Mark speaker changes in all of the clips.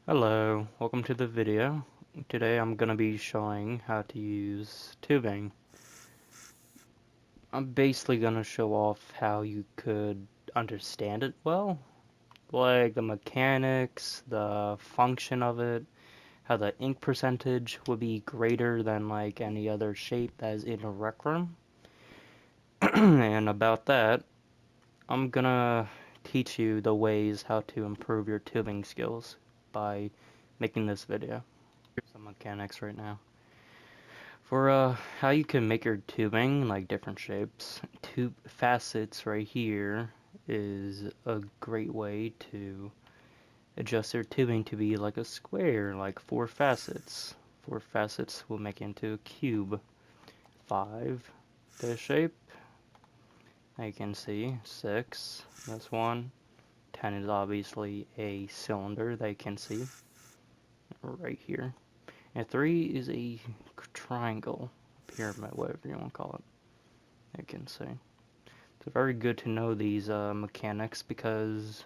Speaker 1: Hello, welcome to the video. Today I'm gonna be showing how to use tubing. I'm basically gonna show off how you could understand it well, like the mechanics, the function of it, how the ink percentage would be greater than like any other shape that is in a rec room. And about that, I'm gonna teach you the ways how to improve your tubing skills by making this video. Here's some mechanics right now. For how you can make your tubing like different shapes, tube facets right here is a great way to adjust your tubing to be like a square, like four facets. Four facets will make it into a cube. Five, this shape. Now you can see six, that's one. 10 is obviously a cylinder that you can see right here. And 3 is a triangle, pyramid, whatever you want to call it. You can see. It's very good to know these mechanics because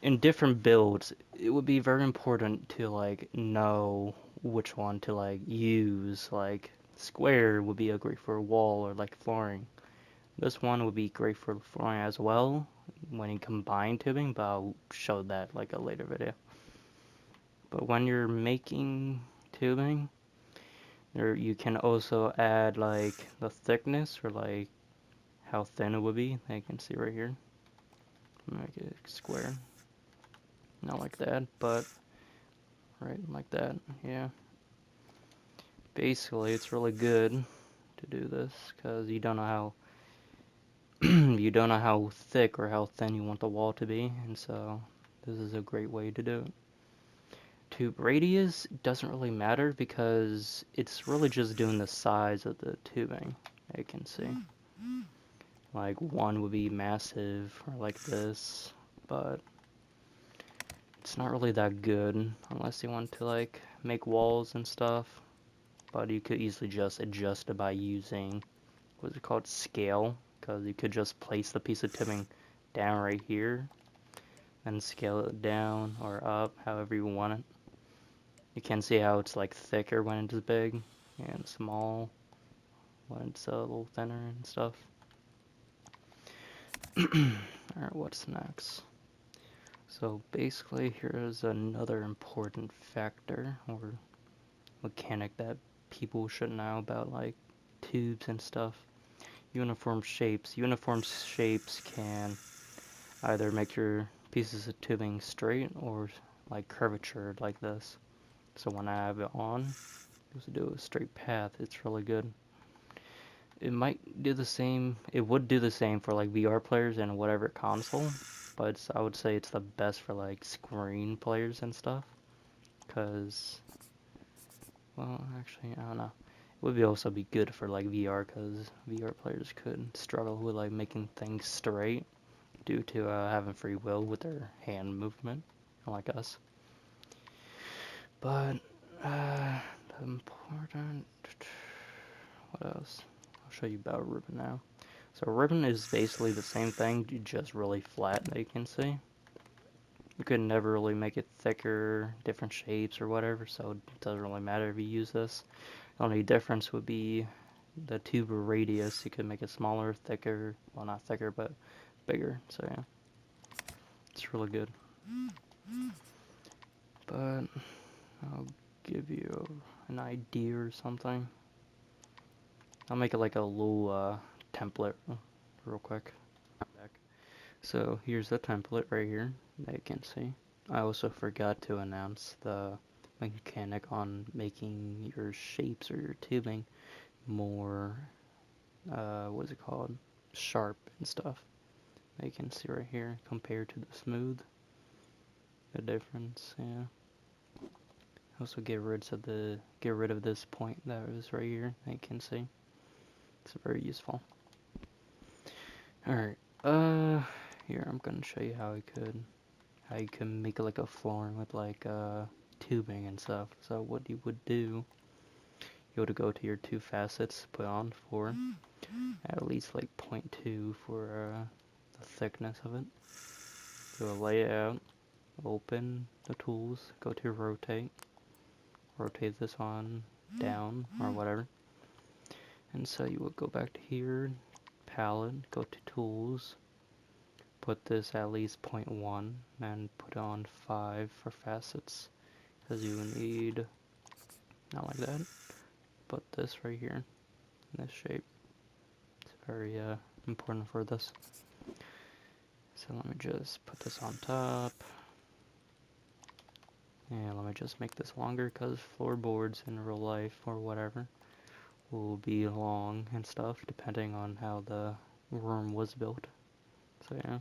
Speaker 1: in different builds, it would be very important to like know which one to like use. Like square would be a great for a wall or like flooring. This one would be great for flooring as well when you combine tubing, but I'll show that like a later video. But when you're making tubing, you can also add like the thickness or like how thin it would be. You can see right here. Make it square. Not like that, but right like that. Yeah. Basically, it's really good to do this because you don't know how you don't know how thick or how thin you want the wall to be, and so this is a great way to do it. Tube radius doesn't really matter because it's really just doing the size of the tubing. You can see. Like one would be massive or like this, but it's not really that good unless you want to like make walls and stuff. But you could easily just adjust it by using what's it called, scale, because you could just place the piece of tubing down right here and scale it down or up however you want it. You can see how it's like thicker when it's big and small when it's a little thinner and stuff. Alright, what's next? So basically here's another important factor or mechanic that people should know about like tubes and stuff. Uniform shapes. Uniform shapes can either make your pieces of tubing straight or like curvature like this. So when I have it on, just do a straight path. It's really good. It might do the same. It would do the same for like VR players and whatever console, but I would say it's the best for like screen players and stuff. Cause, well, actually, I don't know. It would also be good for like VR, cause VR players could struggle with like making things straight due to having free will with their hand movement, like us. But the important. What else? I'll show you about ribbon now. So ribbon is basically the same thing, just really flat that you can see. You could never really make it thicker, different shapes or whatever, so it doesn't really matter if you use this. The only difference would be the tube radius. You could make it smaller, thicker, well not thicker, but bigger, so yeah. It's really good. But I'll give you an idea or something. I'll make it like a little template real quick. Back. So here's the template right here that you can see. I also forgot to announce the mechanic on making your shapes or your tubing more, what's it called, sharp and stuff. You can see right here compared to the smooth, the difference, yeah. Also get rid of this point that is right here that you can see. It's very useful. Alright, here I'm gonna show you how you can make like a flooring with like tubing and stuff. So what you would do, you would go to your two facets, put on for at least like 0.2 for the thickness of it. So lay it out, open the tools, go to rotate, rotate this on down or whatever. And so you would go back to here, palette, go to tools, put this at least 0.1 and put on 5 for facets, because you need, not like that, but this right here, in this shape. It's very important for this. So let me just put this on top. And let me just make this longer, because floorboards in real life or whatever will be long and stuff depending on how the room was built. So yeah,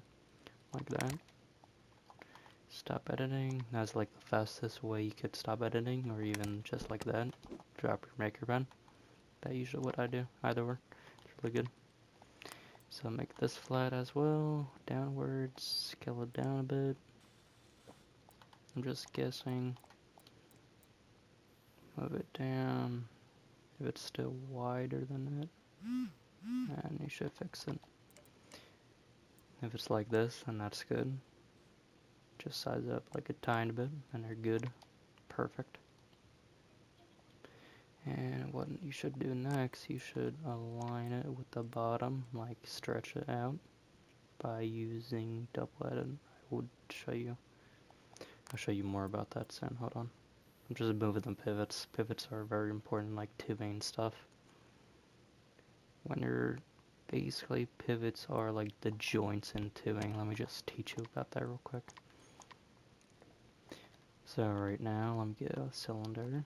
Speaker 1: like that. Stop editing. That's like the fastest way you could stop editing, or even just like that. Drop your maker pen. That's usually what I do. Either way, it's really good. So make this flat as well. Downwards, scale it down a bit. I'm just guessing. Move it down. If it's still wider than it, and you should fix it. If it's like this, then that's good. Just size up like a tiny bit, and they're good. Perfect. And what you should do next, you should align it with the bottom, like stretch it out by using double-edit. I would show you. I'll show you more about that soon. Hold on. I'm just moving the pivots. Pivots are very important, like tubing stuff. When you're basically, pivots are like the joints in tubing. Let me just teach you about that real quick. So right now, let me get a cylinder.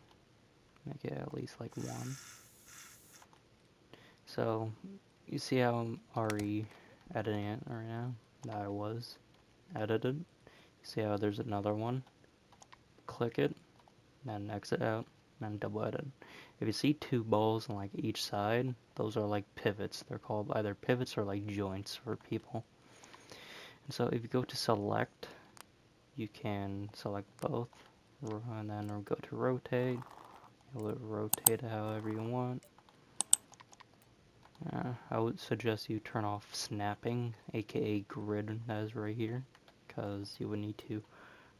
Speaker 1: Make it at least like 1. So you see how I'm already editing it right now? That I was edited. See how there's another one? Click it, then exit out, then double edit. If you see 2 balls on like each side, those are like pivots. They're called either pivots or like joints for people. And so if you go to select, you can select both, and then go to rotate. You'll rotate it however you want. I would suggest you turn off snapping, aka grid, that is right here, because you would need to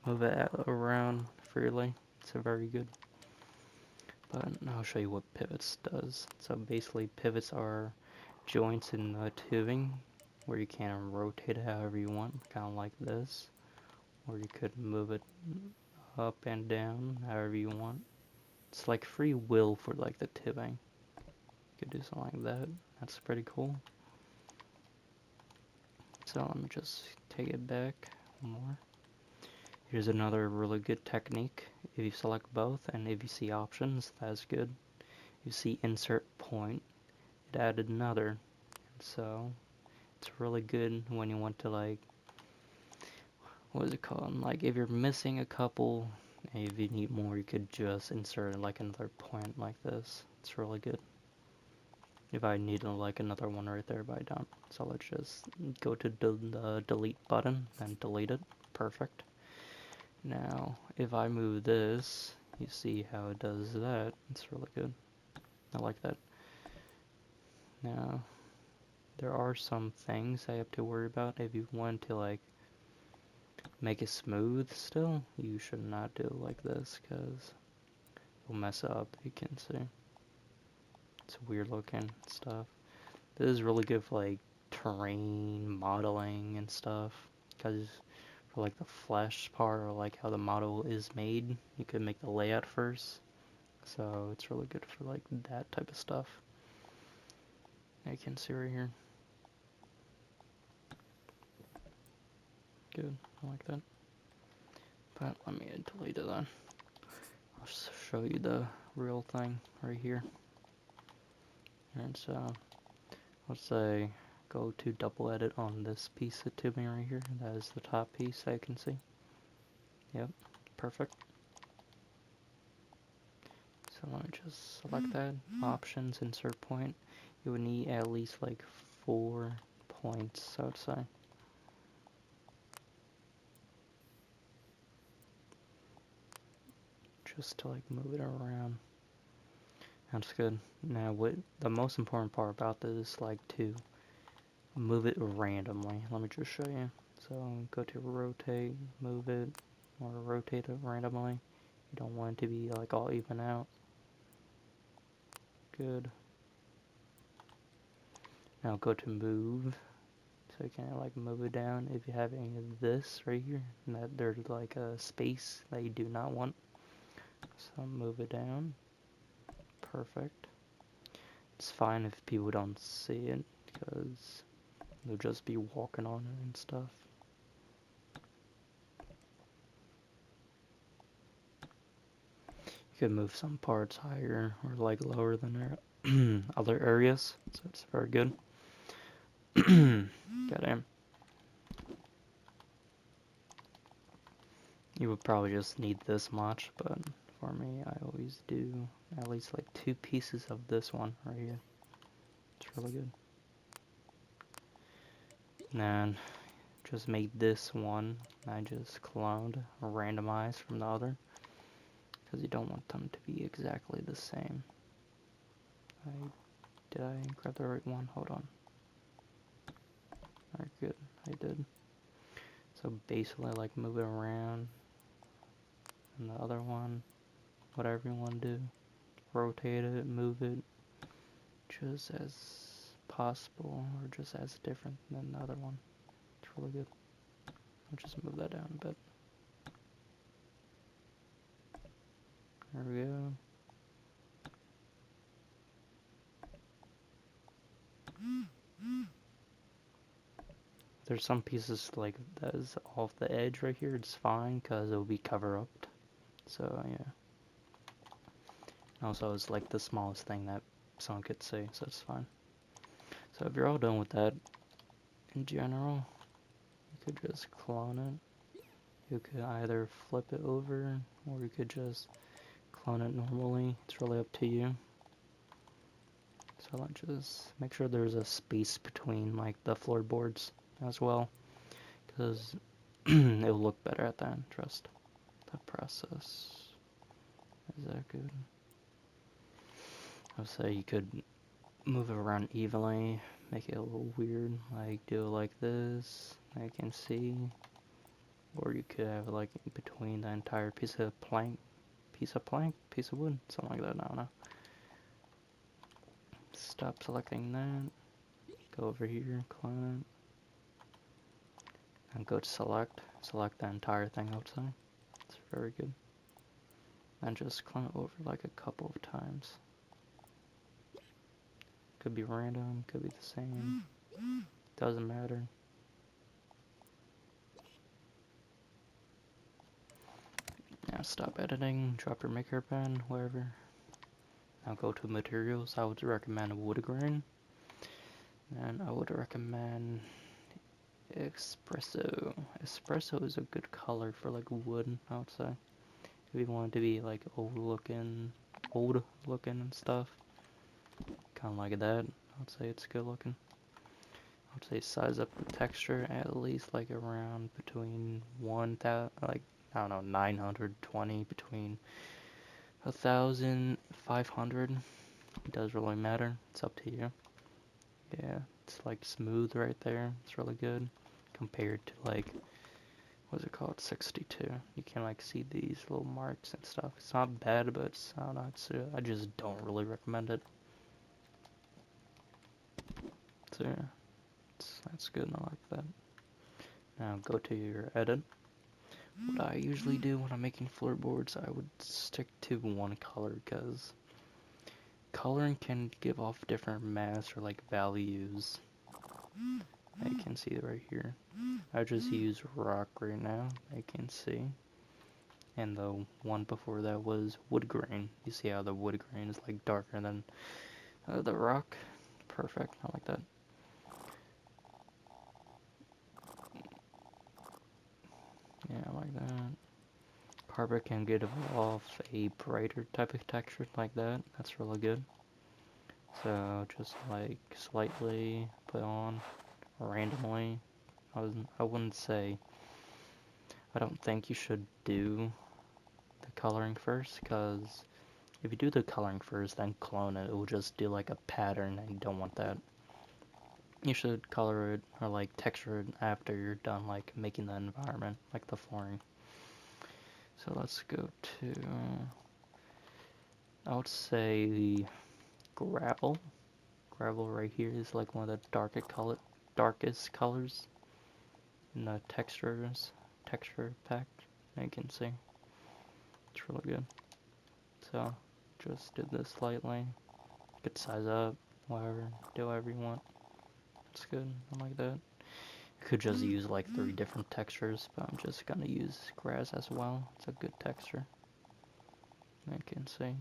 Speaker 1: move it around freely. It's very good. But I'll show you what pivots does. So basically, pivots are joints in the tubing where you can rotate it however you want, kind of like this, or you could move it up and down however you want. It's like free will for like the tubing. You could do something like that. That's pretty cool. So let me just take it back more. Here's another really good technique. If you select both and if you see options, that's good. If you see insert point, it added another. So it's really good when you want to, like, what is it called? Like if you're missing a couple, and if you need more, you could just insert like another point like this. It's really good. If I need like another one right there, but I don't. So let's just go to the delete button and delete it. Perfect. Now, if I move this, you see how it does that. It's really good. I like that. Now, there are some things I have to worry about. If you want to like make it smooth still, you should not do it like this, because you'll mess up. You can see. It's weird looking stuff. This is really good for like terrain modeling and stuff, because for like the flesh part, or like how the model is made, you could make the layout first. So it's really good for like that type of stuff. You can see right here. Good, I like that. But let me delete it then. I'll show you the real thing right here. And so, let's say go to double edit on this piece of tubing right here. That is the top piece I can see. Yep, perfect. So let me just select that. Options, insert point. You would need at least like 4 points, I would say. Just to like move it around. That's good. Now, what the most important part about this is like to move it randomly. Let me just show you. So go to rotate, move it, or rotate it randomly. You don't want it to be like all even out. Good. Now go to move. So you can like move it down if you have any of this right here. And that there's like a space that you do not want. So move it down. Perfect. It's fine if people don't see it because they'll just be walking on it and stuff. You could move some parts higher or like lower than their other areas, so it's very good. Goddamn. You would probably just need this much, but for me, I always do at least like 2 pieces of this one right here. It's really good. And just made this one. I just cloned or randomized from the other because you don't want them to be exactly the same. Did I grab the right one? Hold on. Alright, good. I did. So basically, like move it around. And the other one, whatever you want to do, rotate it, move it, just as possible, or just as different than the other one. It's really good. I'll just move that down a bit. There we go. There's some pieces like that is off the edge right here. It's fine because it'll be covered up. So yeah. Also, it's like the smallest thing that someone could see, so it's fine. So if you're all done with that, in general, you could just clone it. You could either flip it over, or you could just clone it normally. It's really up to you. So let's just make sure there's a space between like the floorboards as well, because it'll look better at the end. Trust the process. Is that good? I'll say you could move it around evenly, make it a little weird, like do it like this, I can see. Or you could have like in between the entire piece of wood, something like that, I don't know. Stop selecting that, go over here, clone it, and go to select the entire thing outside. It's very good. And just clone it over like a couple of times. Could be random, could be the same, doesn't matter. Now stop editing, drop your maker pen, wherever. Now go to materials. I would recommend wood grain. And I would recommend espresso. Espresso is a good color for like wood, I would say. If you want it to be like old looking and stuff. Kinda like that. I would say it's good looking. I would say size up the texture at least like around between 1,000, like I don't know, 920 between 1,500. It does really matter. It's up to you. Yeah, it's like smooth right there. It's really good compared to like what's it called, 62. You can like see these little marks and stuff. It's not bad, but it's, I don't know. It's I just don't really recommend it. So yeah, that's good. I like that. Now go to your edit. What I usually do when I'm making floorboards, I would stick to one color because coloring can give off different masks or like values. You can see it right here. I just use rock right now, I can see. And the one before that was wood grain. You see how the wood grain is like darker than the rock? Perfect, I like that. Yeah, I like that. Carpet can give off a brighter type of texture like that. That's really good. So just like slightly put on randomly. I wouldn't say, I don't think you should do the coloring first, because if you do the coloring first then clone it, it will just do like a pattern and you don't want that. You should color it or like texture it after you're done like making the environment, like the flooring. So let's go to, I would say gravel. Gravel right here is like one of the darkest colors in the texture pack. You can see it's really good. So just did this lightly. You could size up, whatever, do whatever you want. It's good. I like that. You could just use like 3 different textures, but I'm just gonna use grass as well. It's a good texture. You can see.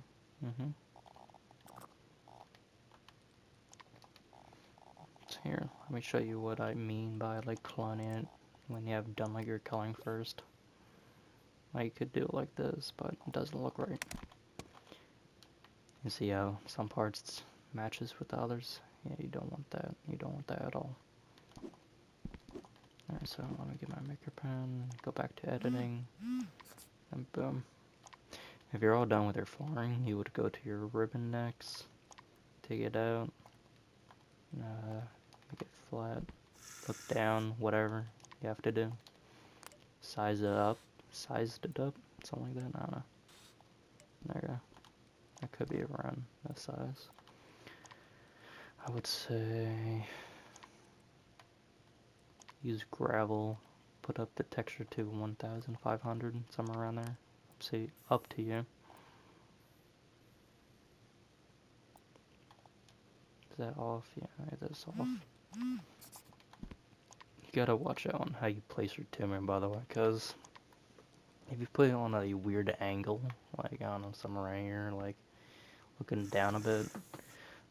Speaker 1: So here, let me show you what I mean by like cloning it when you have done like your coloring first. Like you could do it like this, but it doesn't look right. You see how some parts matches with the others? Yeah, you don't want that. You don't want that at all. Alright, so let me get my maker pen, go back to editing, and boom. If you're all done with your flooring, you would go to your ribbon next, take it out, make it flat, look down, whatever you have to do. Sized it up, something like that, I don't know. There you go. That could be around that size. I would say use gravel, put up the texture to 1500, somewhere around there. See, up to you. Is that off? Yeah, that's off. You gotta watch out on how you place your timber, by the way, because if you put it on a weird angle, like, I don't know, somewhere right here, like, looking down a bit,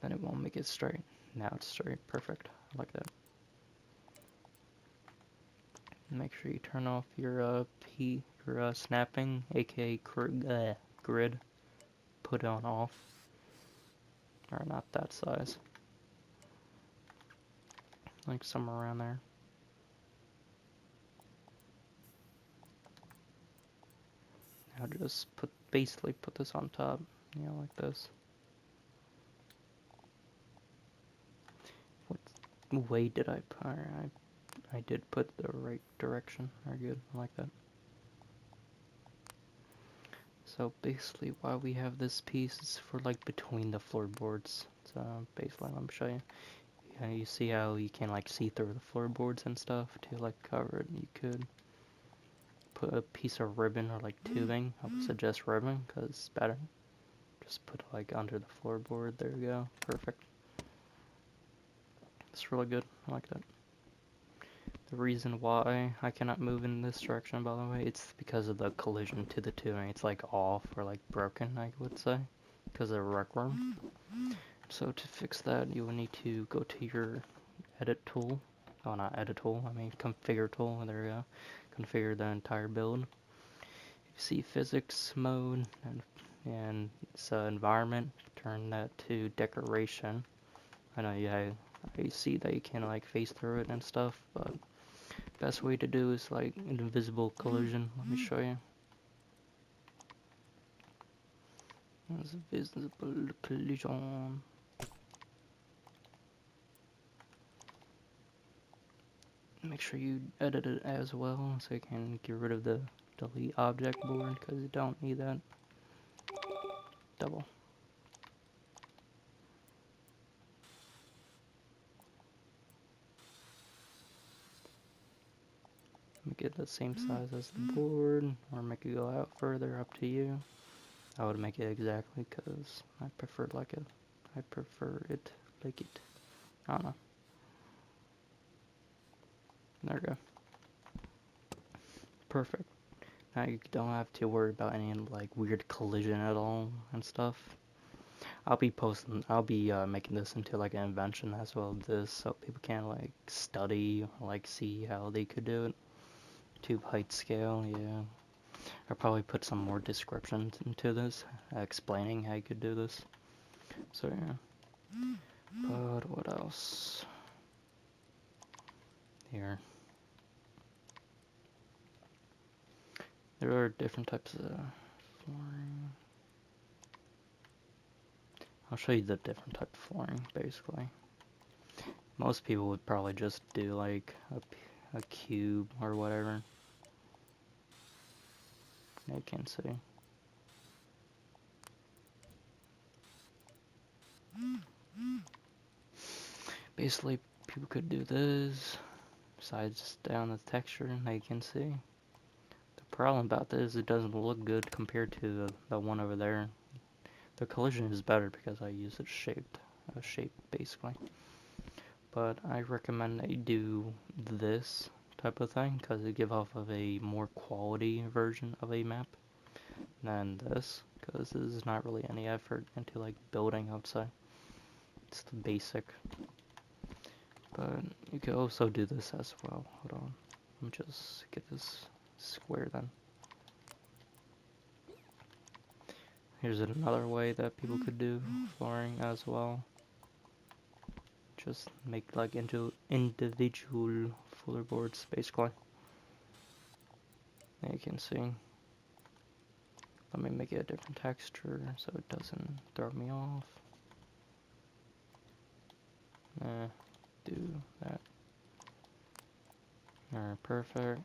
Speaker 1: then it won't make it straight. Now it's straight. Perfect. I like that. Make sure you turn off your snapping, aka grid. Put it on off. Or not that size. Like somewhere around there. Now just basically put this on top, you know, like this. What way did I put? I did put the right direction. Very good. I like that. So basically, why we have this piece is for like between the floorboards. So basically, let me show you. Yeah, you see how you can like see through the floorboards and stuff to like cover it. You could put a piece of ribbon or like tubing. I would suggest ribbon because it's better. Just put it like under the floorboard. There you go. Perfect. It's really good. I like that. The reason why I cannot move in this direction, by the way, it's because of the collision to the tubing. It's like off or like broken, I would say, because of the Recroom. So to fix that, you will need to go to your edit tool. Oh, not edit tool, I mean configure tool. There you go. Configure the entire build. You see physics mode and it's environment. Turn that to decoration. I know I see that you can like face through it and stuff, but best way to do is like an invisible collision. Let me show you. Invisible collision. Make sure you edit it as well so you can get rid of the delete object board because you don't need that. Double. Make it the same size as the board or make it go out further, up to you. I would make it exactly because I prefer it like it. I prefer it like it. I don't know. There we go. Perfect. Now you don't have to worry about any like weird collision at all and stuff. I'll be making this into like an invention as well as this, so people can like study or like see how they could do it. Tube height scale, yeah. I'll probably put some more descriptions into this, explaining how you could do this. So yeah. But what else? Here. There are different types of flooring. I'll show you the different type of flooring, basically. Most people would probably just do like a cube or whatever. You can see. Basically, people could do this, sides down the texture, and you can see. The problem about this, it doesn't look good compared to the one over there. The collision is better because I use it shaped, shape basically. But I recommend I do this type of thing because it gives off of a more quality version of a map than this, because this is not really any effort into like building outside. It's the basic. But you could also do this as well. Hold on. Let me just get this square then. Here's another way that people could do flooring as well. Just make like into individual floorboards basically. There you can see. Let me make it a different texture so it doesn't throw me off. Do that. Alright, perfect.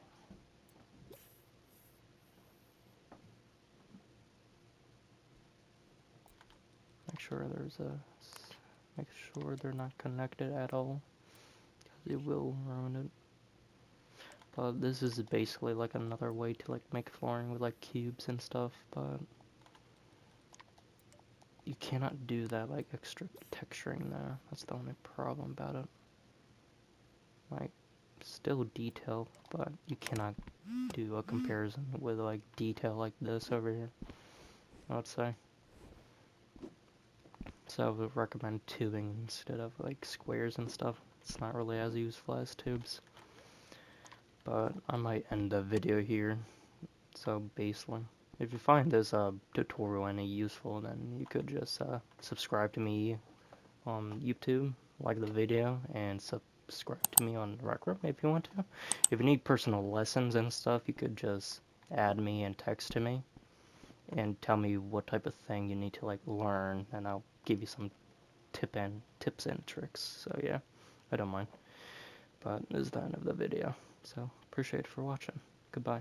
Speaker 1: Make sure they're not connected at all, because it will ruin it. But this is basically like another way to like make flooring with like cubes and stuff, but you cannot do that like extra texturing there. That's the only problem about it. Like, still detail, but you cannot do a comparison with like detail like this over here, I would say. So I would recommend tubing instead of like squares and stuff. It's not really as useful as tubes. But I might end the video here. So basically, if you find this tutorial any useful, then you could just subscribe to me on YouTube, like the video, and subscribe to me on Recroom if you want to. If you need personal lessons and stuff, you could just add me and text to me and tell me what type of thing you need to like learn, and I'll give you some tips and tricks. So yeah, I don't mind. But this is the end of the video. So appreciate it for watching. Goodbye.